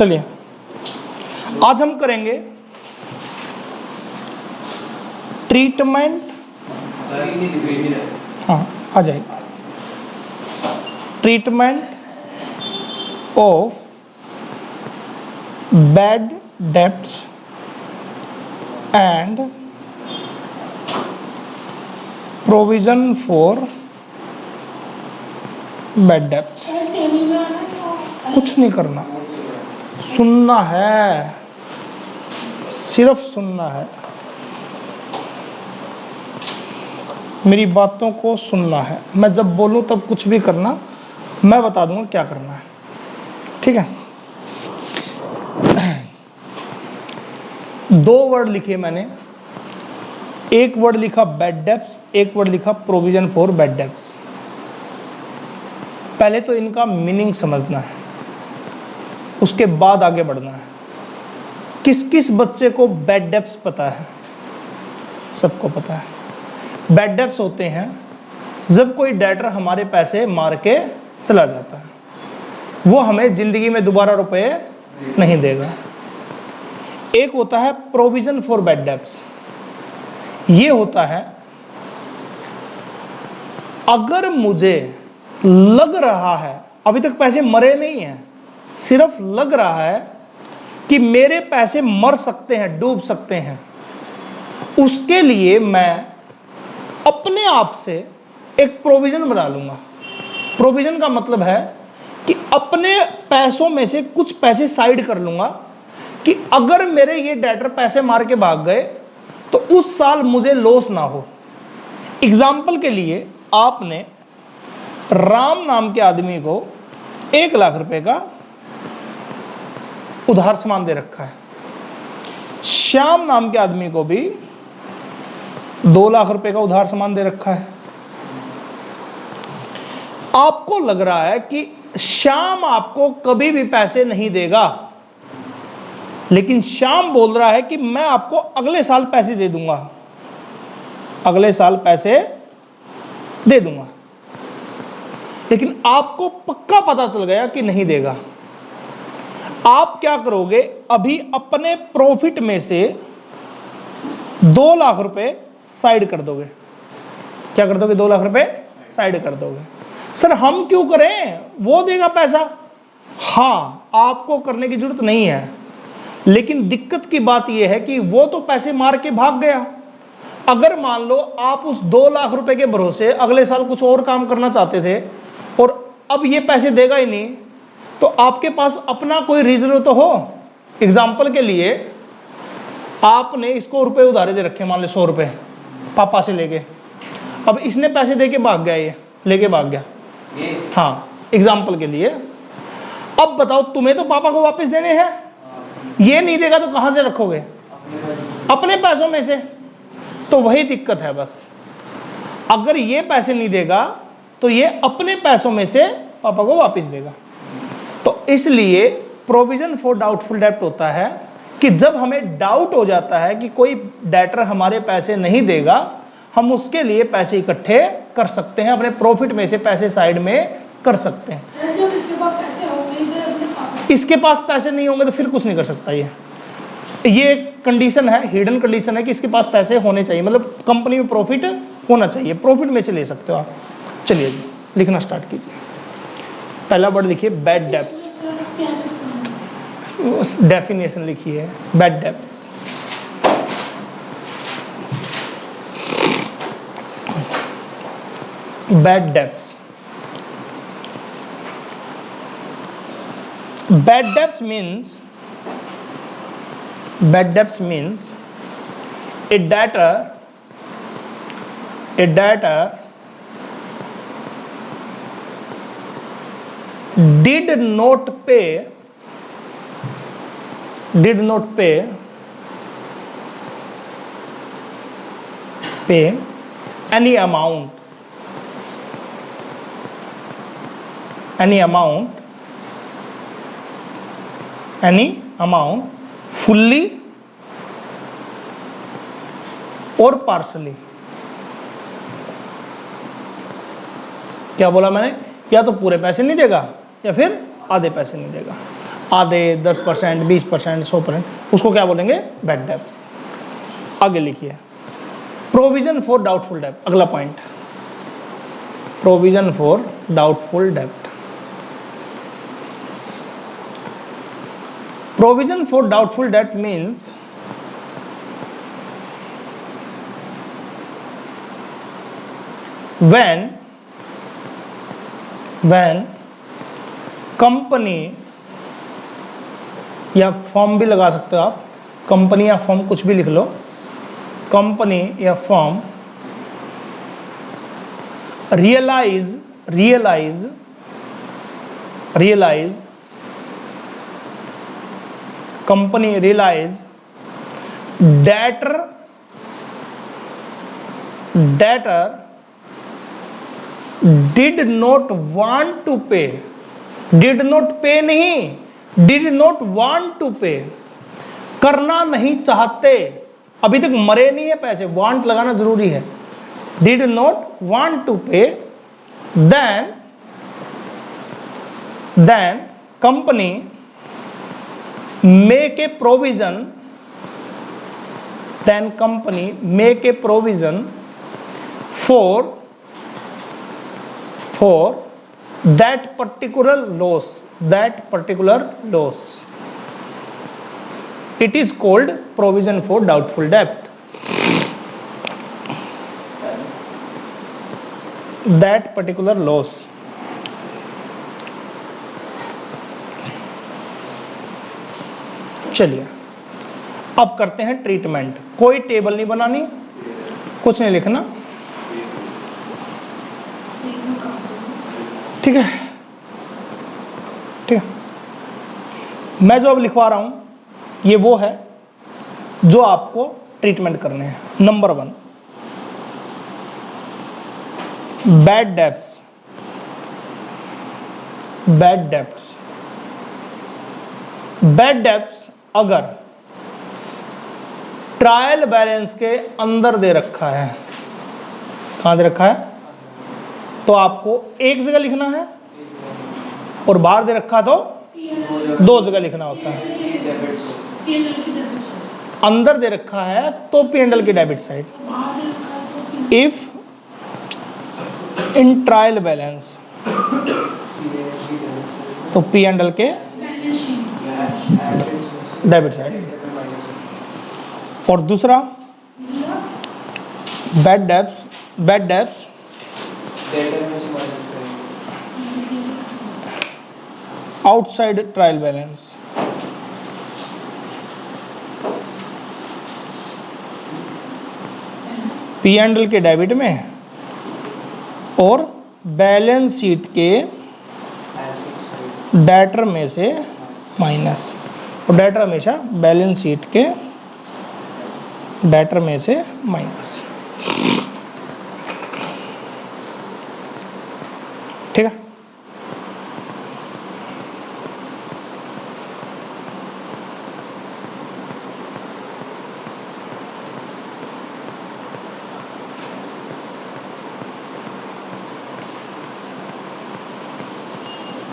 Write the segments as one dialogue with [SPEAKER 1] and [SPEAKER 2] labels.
[SPEAKER 1] चलिए आज हम करेंगे ट्रीटमेंट, हाँ आ जाएगा, treatment of bad debts and provision for bad debts. कुछ नहीं करना, सुनना है, सिर्फ सुनना है, मेरी बातों को सुनना है। मैं जब बोलूं तब कुछ भी करना, मैं बता दूंगा क्या करना है, ठीक है। दो वर्ड लिखे मैंने, एक वर्ड लिखा बैड डेब्ट्स, एक वर्ड लिखा प्रोविजन फॉर बैड डेब्ट्स। पहले तो इनका मीनिंग समझना है, उसके बाद आगे बढ़ना है। किस किस बच्चे को बैड डेब्ट्स पता है? सबको पता है। बैड डेब्ट्स होते हैं जब कोई डेटर हमारे पैसे मार के चला जाता है, वो हमें जिंदगी में दोबारा रुपए नहीं देगा। एक होता है प्रोविजन फॉर बैड डेब्ट्स, ये होता है अगर मुझे लग रहा है, अभी तक पैसे मरे नहीं हैं, सिर्फ लग रहा है कि मेरे पैसे मर सकते हैं, डूब सकते हैं, उसके लिए मैं अपने आप से एक प्रोविजन बना लूंगा। प्रोविजन का मतलब है कि अपने पैसों में से कुछ पैसे साइड कर लूंगा कि अगर मेरे ये डेटर पैसे मार के भाग गए तो उस साल मुझे लॉस ना हो। एग्जाम्पल के लिए आपने राम नाम के आदमी को 1 लाख रुपए का उधार सामान दे रखा है, श्याम नाम के आदमी को भी 2 लाख रुपए का उधार सामान दे रखा है। आपको लग रहा है कि श्याम आपको कभी भी पैसे नहीं देगा, लेकिन श्याम बोल रहा है कि मैं आपको अगले साल पैसे दे दूंगा, अगले साल पैसे दे दूंगा, लेकिन आपको पक्का पता चल गया कि नहीं देगा। आप क्या करोगे? अभी अपने प्रॉफिट में से 2 लाख रुपए साइड कर दोगे। क्या कर दोगे? 2 लाख रुपए साइड कर दोगे। सर हम क्यों करें, वो देगा पैसा। हाँ, आपको करने की जरूरत नहीं है, लेकिन दिक्कत की बात यह है कि वो तो पैसे मार के भाग गया। अगर मान लो आप उस 2 लाख रुपए के भरोसे अगले साल कुछ और काम करना चाहते थे और अब ये पैसे देगा ही नहीं, तो आपके पास अपना कोई रिजर्व तो हो। एग्जाम्पल के लिए आपने इसको रुपए उधारे दे रखे, मान लो 100 रुपए पापा से लेके, अब इसने पैसे दे के भाग गया, ये लेके भाग गया, हाँ एग्जाम्पल के लिए। अब बताओ, तुम्हें तो पापा को वापस देने हैं, ये नहीं देगा तो कहां से रखोगे? अपने पैसों में से। तो वही दिक्कत है बस, अगर ये पैसे नहीं देगा तो ये अपने पैसों में से पापा को वापस देगा। तो इसलिए प्रोविजन फॉर डाउटफुल डेब्ट होता है कि जब हमें डाउट हो जाता है कि कोई डेटर हमारे पैसे नहीं देगा, हम उसके लिए पैसे इकट्ठे कर सकते हैं, अपने प्रॉफिट में से पैसे साइड में कर सकते हैं। इसके पास पैसे नहीं होंगे तो फिर कुछ नहीं कर सकता। ये कंडीशन है, हिडन कंडीशन है कि इसके पास पैसे होने चाहिए, मतलब कंपनी में प्रॉफिट होना चाहिए, प्रॉफिट में से ले सकते हो आप। चलिए जी, लिखना स्टार्ट कीजिए। पहला वर्ड लिखिए बैड डेब्ट्स, डेफिनेशन लिखिए bad debts. Bad debts, bad debts means a debtor did not pay any amount fully और पार्सली। क्या बोला मैंने? या तो पूरे पैसे नहीं देगा या फिर आधे पैसे नहीं देगा। आधे, 10%, 20%, 100%, उसको क्या बोलेंगे? Bad debts. आगे लिखिए, प्रोविजन फॉर डाउटफुल डेब्ट, अगला पॉइंट, प्रोविजन फॉर डाउटफुल डेब्ट। प्रोविजन फॉर डाउटफुल डेब्ट मीन्स when कंपनी, या फर्म भी लगा सकते हो आप, कंपनी या फर्म कुछ भी लिख लो, कंपनी या firm realise company realise that did not want to pay, did not pay नहीं, डिड नॉट वांट टू पे, करना नहीं चाहते, अभी तक मरे नहीं है पैसे, वांट लगाना जरूरी है, did not want to pay, then company make a provision, then company make a provision for that particular loss. It is called provision for doubtful debt. That particular loss. चलिए अब करते हैं ट्रीटमेंट। कोई table नहीं बनानी, कुछ नहीं लिखना, ठीक है? ठीक है, मैं जो अब लिखवा रहा हूं ये वो है जो आपको ट्रीटमेंट करने हैं। Number 1, bad debts. Bad debts, bad debts अगर ट्रायल बैलेंस के अंदर दे रखा है, कहां दे रखा है? तो आपको एक जगह लिखना है, और बाहर दे रखा तो 2 जगह लिखना होता है। अंदर दे रखा है तो P&L की debit side, if in trial balance तो P&L के डेबिट साइड। और दूसरा bad debts outside trial balance, P&L के डेबिट में और बैलेंस शीट के डेटर में से माइनस, और डेटर हमेशा बैलेंस शीट के डेटर में से माइनस, ठीक है?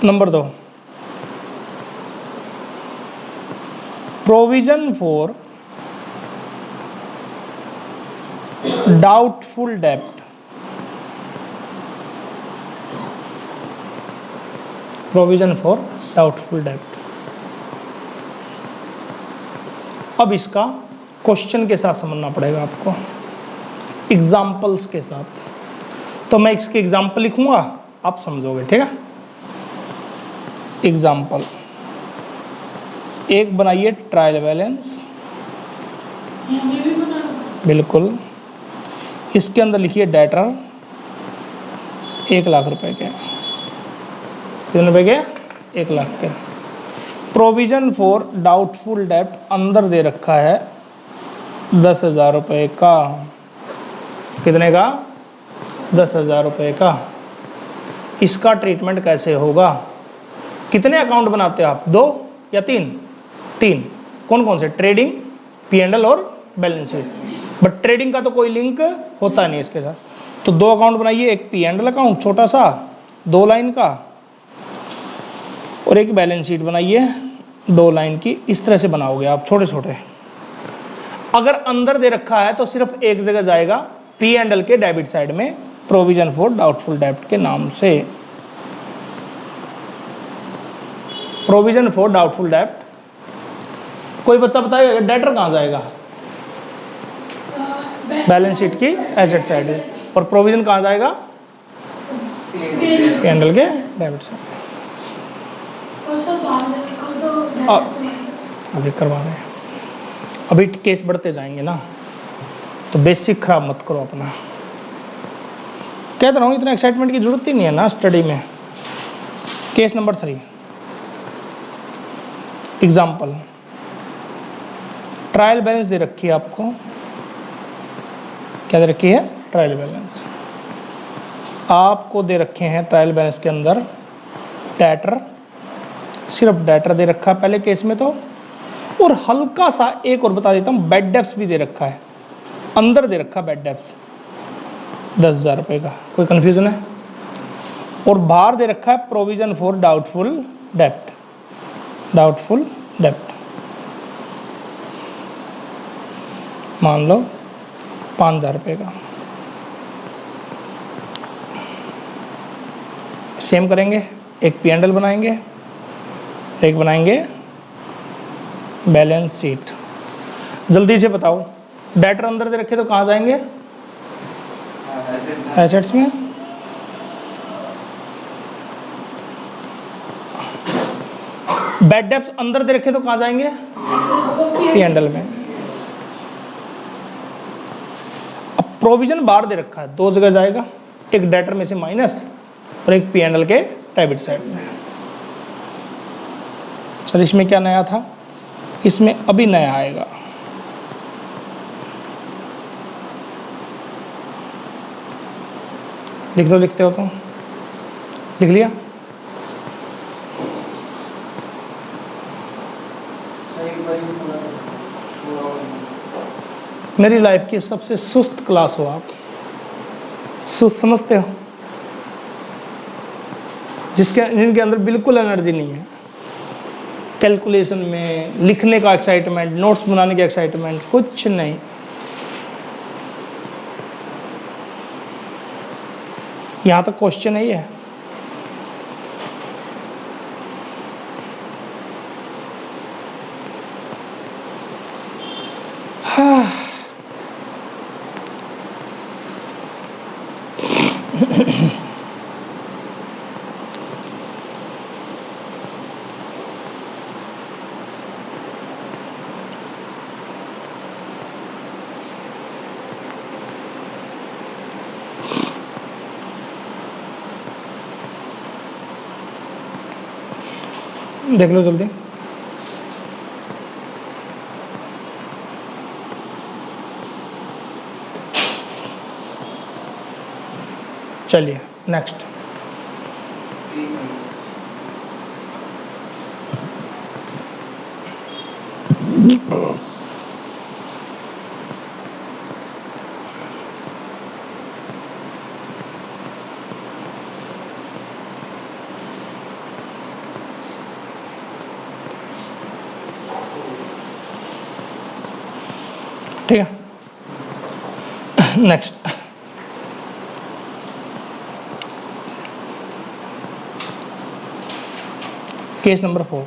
[SPEAKER 1] नंबर 2, प्रोविजन फॉर डाउटफुल डेब्ट। प्रोविजन फॉर डाउटफुल डेब्ट। अब इसका क्वेश्चन के साथ समझना पड़ेगा आपको, एग्जाम्पल्स के साथ। तो मैं इसके एग्जाम्पल लिखूंगा, आप समझोगे, ठीक है? एग्जाम्पल एक बनाइए, ट्रायल बैलेंस, बिल्कुल। इसके अंदर लिखिए डेटर 1 लाख रुपए के, कितने रुपए के? 1 लाख के। प्रोविजन फॉर डाउटफुल डेब्ट अंदर दे रखा है 10,000 रुपए का, कितने का? 10,000 रुपए का। इसका ट्रीटमेंट कैसे होगा? कितने अकाउंट बनाते हो आप? 2 या 3? 3। कौन कौन से? ट्रेडिंग, P&L और बैलेंस शीट। बट ट्रेडिंग का तो कोई लिंक होता नहीं इसके साथ, तो 2 अकाउंट बनाइए, एक P&L अकाउंट छोटा सा 2 लाइन का, और एक बैलेंस शीट बनाइए 2 लाइन की इस तरह से बनाओगे आप छोटे छोटे। अगर अंदर दे रखा है तो सिर्फ एक जगह जाएगा, पी एंड एल के डेबिट साइड में, प्रोविजन फॉर डाउटफुल डेब्ट के नाम से। प्रोविजन फॉर डाउटफुल डेब्ट। कोई बच्चा बताएगा डेटर कहाँ जाएगा? बैलेंस शीट की एसेट साइड है। और प्रोविजन कहाँ जाएगा? पी एंड एल के डेबिट साइड। अभी करवा रहे हैं, अभी केस बढ़ते जाएंगे ना, तो बेसिक खराब मत करो अपना। कहता रहा हूँ इतना एक्साइटमेंट की जरूरत ही नहीं है ना स्टडी में। Case number 3 example. Trial balance दे रखी है आपको। क्या दे रखी है? Trial balance. आपको दे रखे हैं ट्रायल बैलेंस के अंदर डेटर, सिर्फ डेटर दे रखा है पहले केस में तो, और हल्का सा एक और बता देता हूँ, बैड डेब्ट्स भी दे रखा है, अंदर दे रखा बैड डेब्ट्स 10,000 रुपये का। कोई कंफ्यूजन है? और बाहर दे रखा है प्रोविजन फॉर डाउटफुल डेब्ट, डाउटफुल डेब्ट मान लो 5,000 रुपये का। सेम करेंगे, एक पी एंड एल बनाएंगे, एक बनाएंगे बैलेंस शीट। जल्दी से बताओ, डेटर अंदर दे रखे तो कहाँ जाएंगे? एसेट्स में। बैड डेब्ट्स अंदर दे रखे तो कहाँ जाएंगे? पी एंड एल में। अब प्रोविजन बाहर दे रखा है, 2 जगह जाएगा, एक डेटर में से माइनस और एक पी एंड एल के डेबिट साइड में। सर इसमें क्या नया था? इसमें अभी नया आएगा। लिख दो, लिखते हो तो लिख लिया। मेरी लाइफ की सबसे सुस्त क्लास हो आप। सुस्त समझते हो? जिनके अंदर बिल्कुल एनर्जी नहीं है, कैलकुलेशन में, लिखने का एक्साइटमेंट, नोट्स बनाने का एक्साइटमेंट, कुछ नहीं। यहां तक क्वेश्चन है ये। हाँ। देख लो जल्दी। चलिए नेक्स्ट। ठीक है, नेक्स्ट। Case number 4।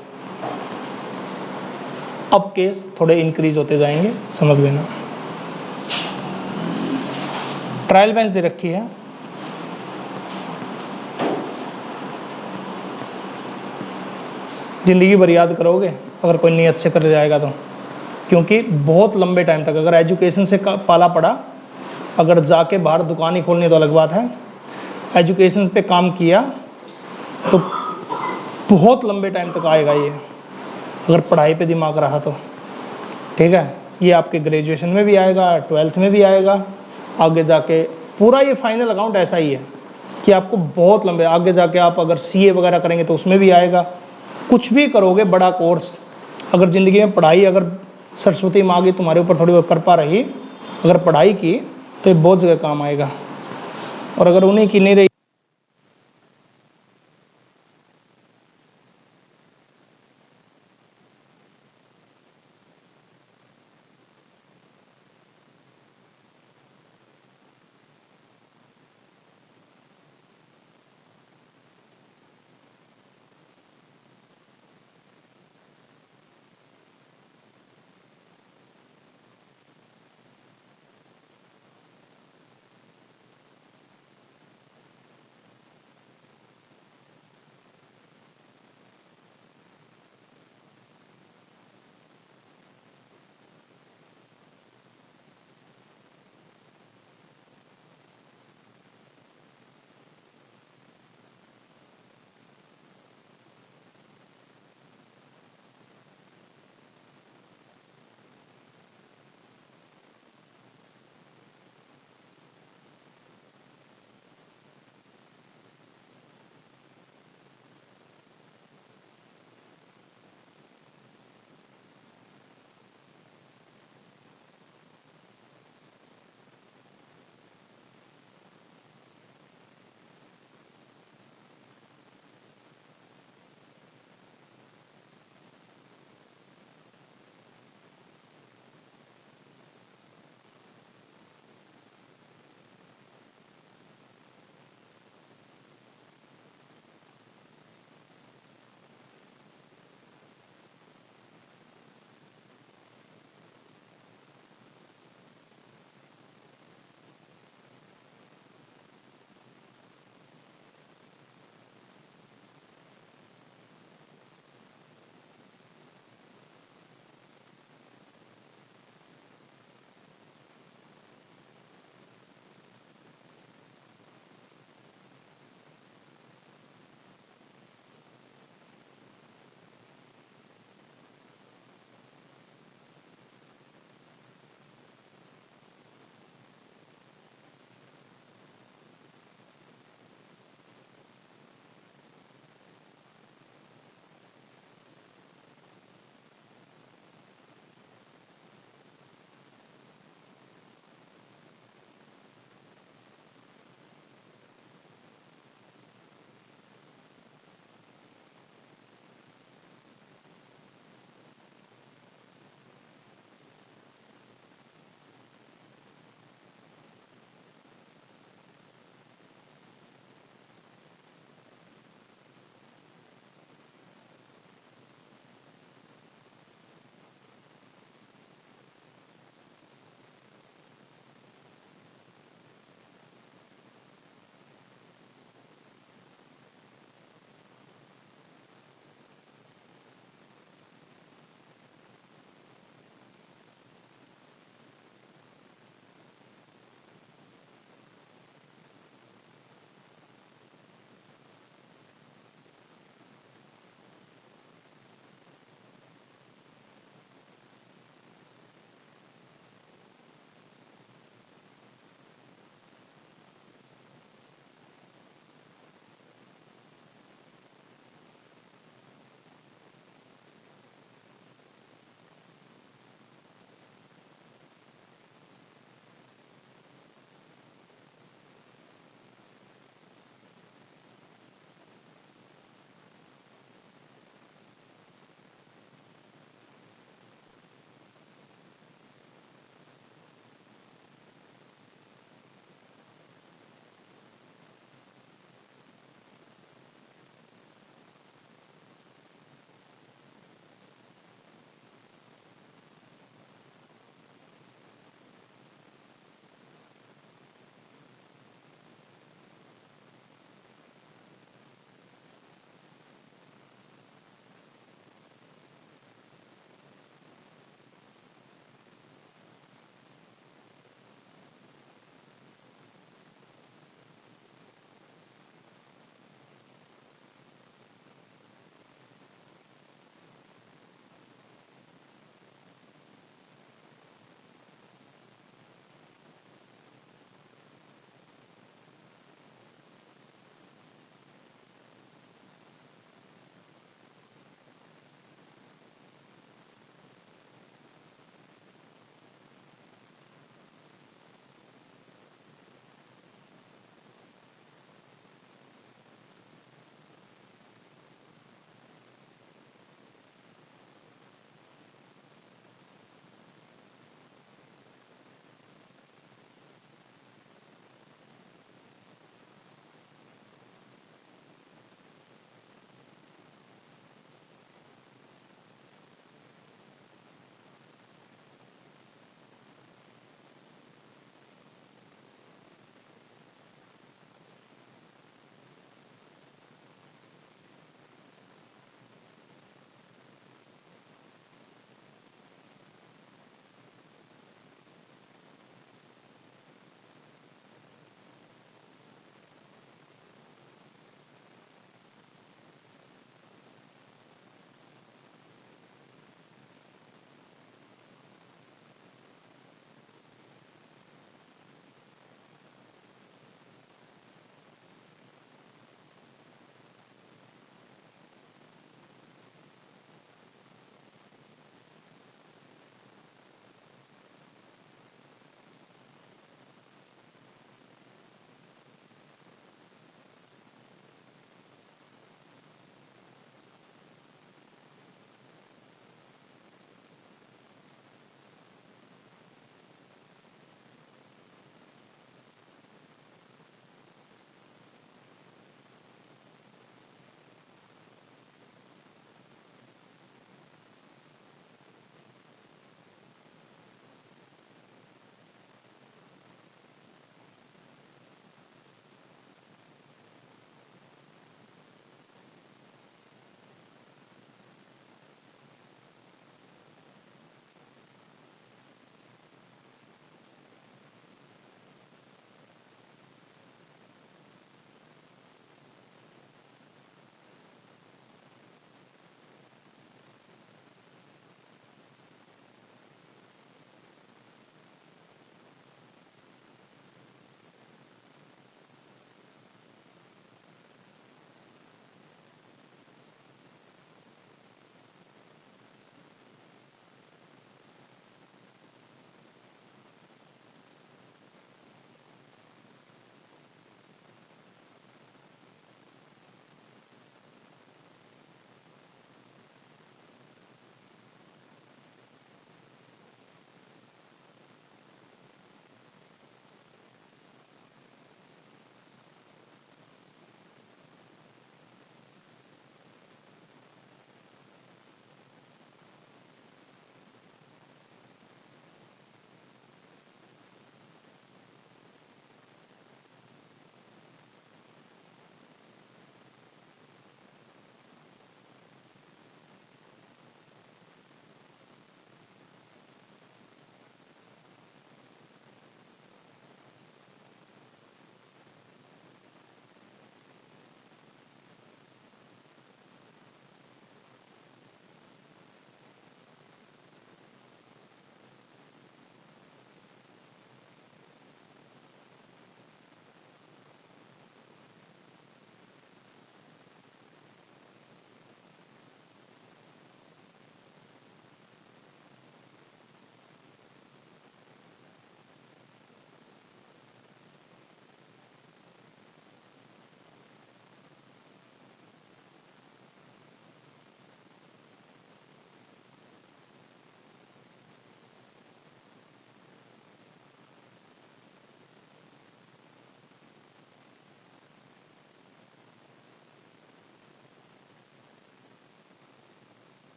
[SPEAKER 1] अब केस थोड़े इंक्रीज होते जाएंगे, समझ लेना। ट्रायल बैलेंस दे रखी है, जिंदगी भर याद करोगे अगर कोई नियत से कर जाएगा तो, क्योंकि बहुत लंबे टाइम तक अगर एजुकेशन से पाला पड़ा, अगर जाके बाहर दुकान ही खोलनी तो अलग बात है, एजुकेशन पे काम किया तो बहुत लंबे टाइम तक आएगा ये, अगर पढ़ाई पे दिमाग रहा तो। ठीक है, ये आपके ग्रेजुएशन में भी आएगा, 12th में भी आएगा, आगे जाके पूरा ये फाइनल अकाउंट ऐसा ही है कि आपको बहुत लंबे, आगे जाके आप अगर सीए वगैरह करेंगे तो उसमें भी आएगा। कुछ भी करोगे बड़ा कोर्स, अगर ज़िंदगी में पढ़ाई, अगर सरस्वती माँ की तुम्हारे ऊपर थोड़ी बहुत कृपा रही, अगर पढ़ाई की तो ये बहुत जगह काम आएगा, और अगर उन्हीं की नहीं रही